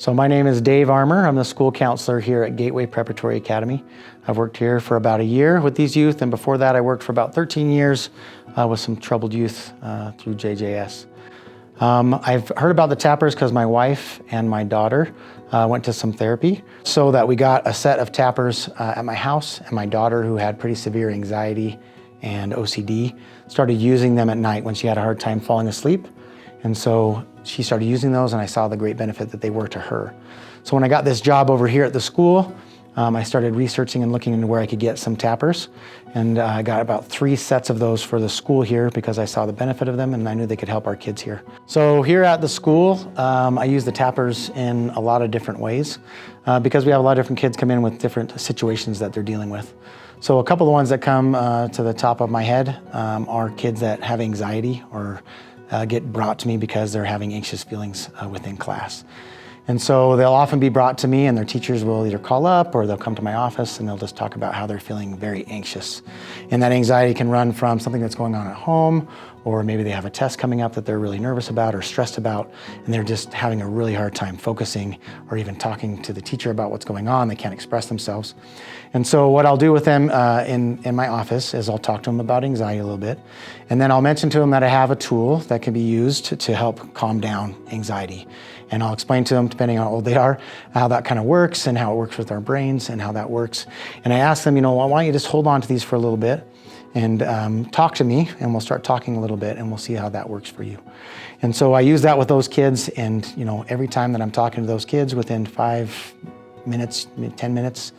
So my name is Dave Armour. I'm the school counselor here at Gateway Preparatory Academy. I've worked here for about a year with these youth, and before that I worked for about 13 years with some troubled youth through JJS. I've heard about the tappers because my wife and my daughter went to some therapy, so that we got a set of tappers at my house, and my daughter, who had pretty severe anxiety and OCD, started using them at night when she had a hard time falling asleep. And so she started using those, and I saw the great benefit that they were to her. So when I got this job over here at the school, I started researching and looking into where I could get some tappers. And I got about 3 sets of those for the school here because I saw the benefit of them and I knew they could help our kids here. So here at the school, I use the tappers in a lot of different ways because we have a lot of different kids come in with different situations that they're dealing with. So a couple of the ones that come to the top of my head are kids that have anxiety or get brought to me because they're having anxious feelings within class. And so they'll often be brought to me, and their teachers will either call up or they'll come to my office and they'll just talk about how they're feeling very anxious. And that anxiety can run from something that's going on at home, or maybe they have a test coming up that they're really nervous about or stressed about, and they're just having a really hard time focusing or even talking to the teacher about what's going on. They can't express themselves. And so what I'll do with them in my office is I'll talk to them about anxiety a little bit, and then I'll mention to them that I have a tool that can be used to help calm down anxiety. And I'll explain to them, depending on how old they are, how that kind of works and how it works with our brains and how that works. And I ask them, why don't you just hold on to these for a little bit and talk to me, and we'll start talking a little bit and we'll see how that works for you. And so I use that with those kids, and every time that I'm talking to those kids, within 5 minutes, 10 minutes,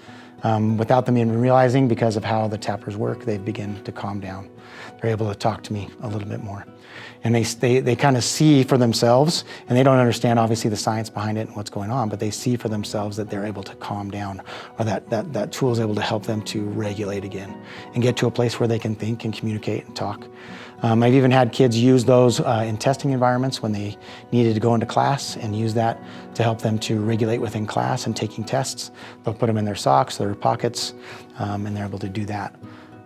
without them even realizing, because of how the tappers work, they begin to calm down. They're able to talk to me a little bit more. And they kind of see for themselves, and they don't understand obviously the science behind it and what's going on, but they see for themselves that they're able to calm down, or that tool is able to help them to regulate again and get to a place where they can think and communicate and talk. I've even had kids use those in testing environments when they needed to go into class and use that to help them to regulate within class and taking tests. They'll put them in their socks, their pockets, and they're able to do that.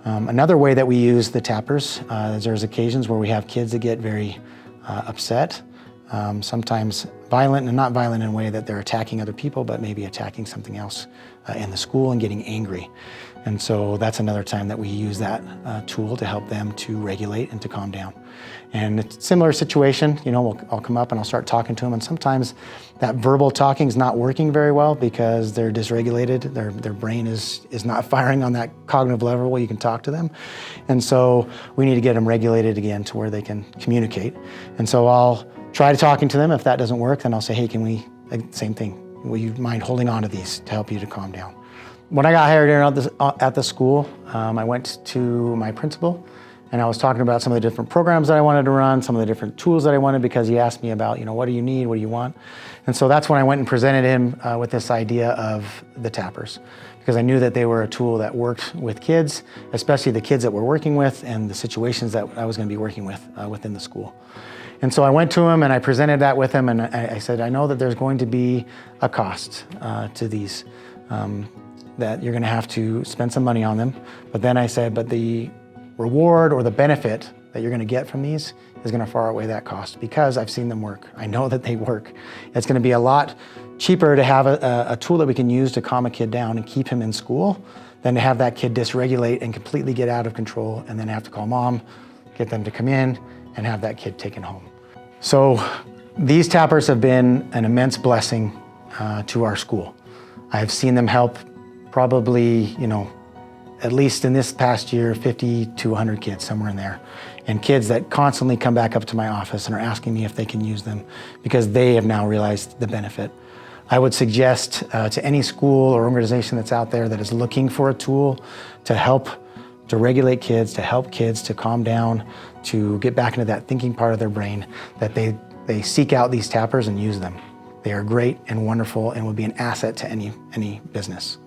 Another way that we use the tappers is there's occasions where we have kids that get very upset, sometimes violent, and not violent in a way that they're attacking other people, but maybe attacking something else in the school and getting angry. And so that's another time that we use that tool to help them to regulate and to calm down. And it's a similar situation, I'll come up and I'll start talking to them, and sometimes that verbal talking is not working very well because they're dysregulated. Their brain is not firing on that cognitive level where you can talk to them. And so we need to get them regulated again to where they can communicate. And so I'll try talking to them. If that doesn't work, then I'll say, hey, same thing, will you mind holding on to these to help you to calm down? When I got hired here at the school, I went to my principal and I was talking about some of the different programs that I wanted to run, some of the different tools that I wanted, because he asked me about, what do you need, what do you want? And so that's when I went and presented him with this idea of the tappers, because I knew that they were a tool that worked with kids, especially the kids that we're working with and the situations that I was going to be working with within the school. And so I went to him and I presented that with him, and I said, I know that there's going to be a cost to these, that you're going to have to spend some money on them. But then I said, but the reward or the benefit that you're going to get from these is going to far outweigh that cost, because I've seen them work. I know that they work. It's going to be a lot cheaper to have a tool that we can use to calm a kid down and keep him in school than to have that kid dysregulate and completely get out of control and then have to call mom, get them to come in, and have that kid taken home. So these tappers have been an immense blessing to our school. I've seen them help probably, at least in this past year, 50 to 100 kids, somewhere in there. And kids that constantly come back up to my office and are asking me if they can use them because they have now realized the benefit. I would suggest to any school or organization that's out there that is looking for a tool to help to regulate kids, to help kids to calm down, to get back into that thinking part of their brain, that they seek out these tappers and use them. They are great and wonderful and will be an asset to any business.